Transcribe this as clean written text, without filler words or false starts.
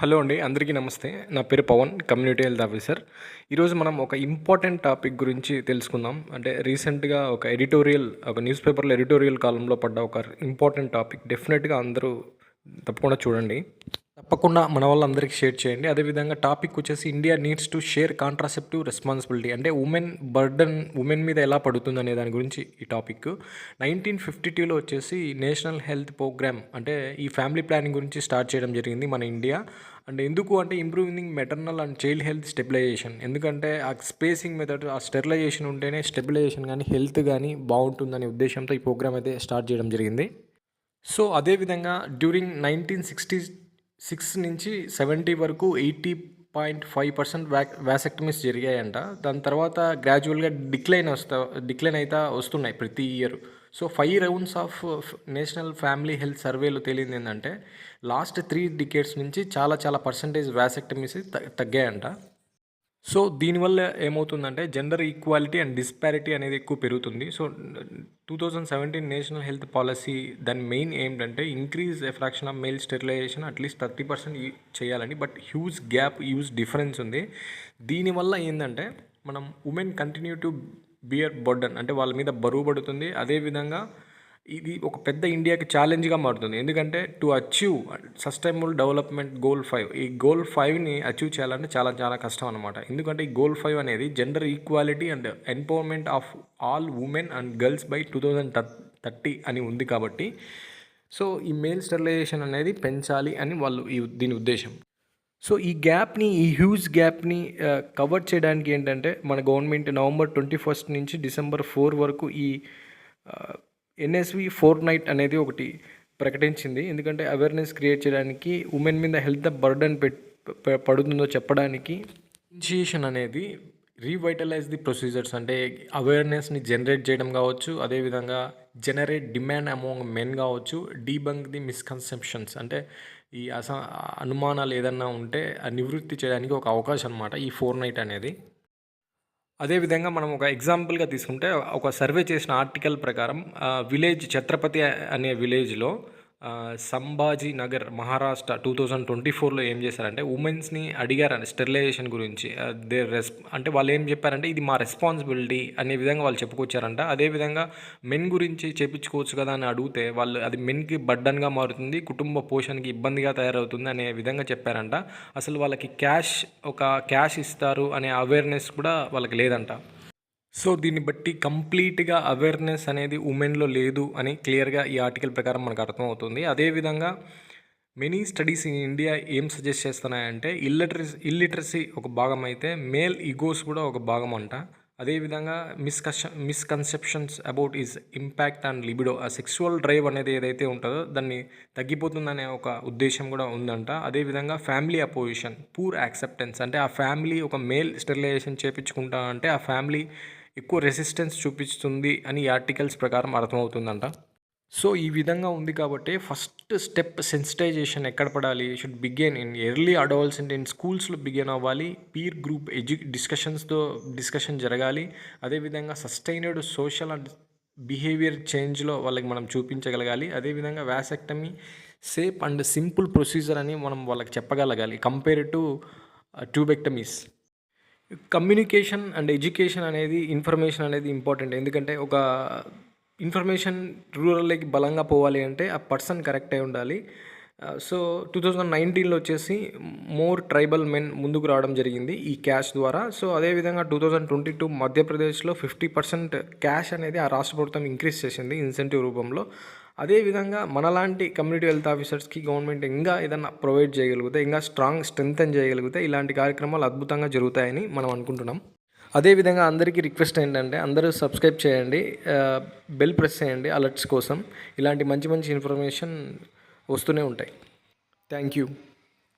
Hello అండి, అందరికీ నమస్తే. నా పేరు పవన్, కమ్యూనిటీ హెల్త్ ఆఫీసర్. ఈరోజు మనం ఒక ఇంపార్టెంట్ టాపిక్ గురించి తెలుసుకుందాం. అంటే రీసెంట్గా ఒక న్యూస్ పేపర్లో ఎడిటోరియల్ కాలంలో పడ్డ ఒక ఇంపార్టెంట్ టాపిక్. డెఫినెట్గా అందరూ తప్పకుండా చూడండి. తప్పకుండా మన వాళ్ళందరికీ షేర్ చేయండి. అదేవిధంగా టాపిక్ వచ్చేసి India needs to share contraceptive responsibility. అంటే ఉమెన్ మీద ఎలా పడుతుంది అనే దాని గురించి ఈ టాపిక్. 1952లో వచ్చేసి నేషనల్ హెల్త్ ప్రోగ్రామ్, అంటే ఈ ఫ్యామిలీ ప్లానింగ్ గురించి స్టార్ట్ చేయడం జరిగింది మన ఇండియా. అండ్ ఎందుకు అంటే improving maternal and child health stabilisation. ఎందుకంటే ఆ స్పేసింగ్ మెథడ్, ఆ స్టెరిలైజేషన్ ఉంటేనే స్టెబిలైజేషన్ కానీ హెల్త్ కానీ బాగుంటుందనే ఉద్దేశంతో ఈ ప్రోగ్రామ్ అయితే స్టార్ట్ చేయడం జరిగింది. సో అదేవిధంగా డ్యూరింగ్ 1966 నుంచి 70 వరకు 80.5% వ్యాసెక్టమీస్ జరిగాయంట. దాని తర్వాత గ్రాడ్యువల్గా డిక్లైన్ అయితే వస్తున్నాయి ప్రతి year. So 5 rounds of national family health సర్వేలో తేలింది ఏంటంటే లాస్ట్ 3 డికేడ్స్ నుంచి చాలా పర్సంటేజ్ వ్యాసెక్టమీస్ తగ్గాయంట. సో దీనివల్ల ఏమవుతుందంటే జెండర్ ఈక్వాలిటీ అండ్ డిస్పారిటీ అనేది ఎక్కువ పెరుగుతుంది. సో 2017 నేషనల్ హెల్త్ పాలసీ దాని మెయిన్ ఏంటంటే increase a fraction of male sterilisation at least 30% చేయాలని. బట్ హ్యూజ్ డిఫరెన్స్ ఉంది. దీనివల్ల ఏంటంటే మనం women continue to bear burden, అంటే వాళ్ళ మీద బరువు పడుతుంది. అదేవిధంగా ఇది ఒక పెద్ద ఇండియాకి ఛాలెంజ్గా మారుతుంది. ఎందుకంటే to achieve sustainable development goal 5, ఈ గోల్ 5ని అచీవ్ చేయాలంటే చాలా కష్టం అనమాట. ఎందుకంటే ఈ గోల్ 5 అనేది gender equality and empowerment of all women and girls by 2030 అని ఉంది. కాబట్టి సో ఈ మేల్ స్టెరిలైజేషన్ అనేది పెంచాలి అని దీని ఉద్దేశం. సో ఈ హ్యూజ్ గ్యాప్ని కవర్ చేయడానికి ఏంటంటే మన గవర్నమెంట్ నవంబర్ 21 నుంచి డిసెంబర్ 4 వరకు ఈ NSV ఫోర్ట్నైట్ అనేది ఒకటి ప్రకటించింది. ఎందుకంటే అవేర్నెస్ క్రియేట్ చేయడానికి, ఉమెన్ మీద హెల్త్ బర్డన్ పడుతుందో చెప్పడానికి. ఇనిషియేషన్ అనేది రీవైటలైజ్ ది ప్రొసీజర్స్, అంటే అవేర్నెస్ని జనరేట్ చేయడం కావచ్చు, అదేవిధంగా జనరేట్ డిమాండ్ అమాంగ్ మెన్ కావచ్చు, డీబంక్ ది మిస్కన్సెప్షన్స్, అంటే ఈ అనుమానాలు ఏదన్నా ఉంటే నివృత్తి చేయడానికి ఒక అవకాశం అనమాట ఈ ఫోర్ట్నైట్ అనేది. అదేవిధంగా మనం ఒక ఎగ్జాంపుల్గా తీసుకుంటే ఒక సర్వే చేసిన ఆర్టికల్ ప్రకారం విలేజ్ ఛత్రపతి అనే విలేజ్లో సంభాజీ నగర్ మహారాష్ట్ర 2024లో ఏం చేశారంటే ఉమెన్స్ని అడిగారండి స్టెరిలైజేషన్ గురించి. అంటే వాళ్ళు ఏం చెప్పారంటే ఇది మా రెస్పాన్సిబిలిటీ అనే విధంగా వాళ్ళు చెప్పుకొచ్చారంట. అదేవిధంగా మెన్ గురించి చేపించుకోవచ్చు కదా అని అడిగితే వాళ్ళు అది మెన్కి బర్డన్గా మారుతుంది, కుటుంబ పోషణకి ఇబ్బందిగా తయారవుతుంది అనే విధంగా చెప్పారంట. అసలు వాళ్ళకి క్యాష్ ఇస్తారు అనే అవేర్నెస్ కూడా వాళ్ళకి లేదంట. సో దీన్ని బట్టి కంప్లీట్గా అవేర్నెస్ అనేది ఉమెన్లో లేదు అని క్లియర్గా ఈ ఆర్టికల్ ప్రకారం మనకు అర్థమవుతుంది. అదేవిధంగా మెనీ స్టడీస్ ఇన్ ఇండియా ఏం సజెస్ట్ చేస్తున్నాయంటే ఇల్లిటరసీ ఒక భాగం అయితే మేల్ ఈగోస్ కూడా ఒక భాగం అంట. అదేవిధంగా misconceptions about is impact and libido, ఆ సెక్సువల్ డ్రైవ్ అనేది ఏదైతే ఉంటుందో దాన్ని తగ్గిపోతుందనే ఒక ఉద్దేశం కూడా ఉందంట. అదేవిధంగా ఫ్యామిలీ అపోజిషన్, పూర్ యాక్సెప్టెన్స్, అంటే ఆ ఫ్యామిలీ ఒక మేల్ స్టెరిలైజేషన్ చేయించుకుంటా అంటే ఆ ఫ్యామిలీ ఎక్కువ రెసిస్టెన్స్ చూపిస్తుంది అని ఈ ఆర్టికల్స్ ప్రకారం అర్థమవుతుందంట. సో ఈ విధంగా ఉంది కాబట్టి ఫస్ట్ స్టెప్ సెన్సిటైజేషన్ ఎక్కడ పడాలి, should begin in early adolescent, in స్కూల్స్లో బిగిన్ అవ్వాలి. పీర్ గ్రూప్ డిస్కషన్ జరగాలి. అదేవిధంగా సస్టైనడ్ సోషల్ అండ్ బిహేవియర్ చేంజ్లో వాళ్ళకి మనం చూపించగలగాలి. అదేవిధంగా vasectomy safe and simple procedure అని మనం వాళ్ళకి చెప్పగలగాలి compare to tubectomies. Communication and education అనేది, ఇన్ఫర్మేషన్ అనేది ఇంపార్టెంట్. ఎందుకంటే ఒక ఇన్ఫర్మేషన్ రూరల్లోకి బలంగా పోవాలి అంటే ఆ పర్సన్ కరెక్ట్ అయి ఉండాలి. సో 2019లో వచ్చేసి మోర్ ట్రైబల్ మెన్ ముందుకు రావడం జరిగింది ఈ క్యాష్ ద్వారా. సో అదేవిధంగా 2022 మధ్యప్రదేశ్లో 50% క్యాష్ అనేది ఆ రాష్ట్ర ప్రభుత్వం ఇంక్రీజ్ చేసింది ఇన్సెంటివ్ రూపంలో. అదేవిధంగా మనలాంటి కమ్యూనిటీ హెల్త్ ఆఫీసర్స్కి గవర్నమెంట్ ఇంకా ఏదైనా ప్రొవైడ్ చేయగలిగితే, ఇంకా స్ట్రెంగ్తన్ చేయగలిగితే ఇలాంటి కార్యక్రమాలు అద్భుతంగా జరుగుతాయని మనం అనుకుంటున్నాం. అదేవిధంగా అందరికీ రిక్వెస్ట్ ఏంటంటే అందరూ సబ్స్క్రైబ్ చేయండి, బెల్ ప్రెస్ చేయండి అలర్ట్స్ కోసం. ఇలాంటి మంచి ఇన్ఫర్మేషన్ వస్తూనే ఉంటాయి. Thank you.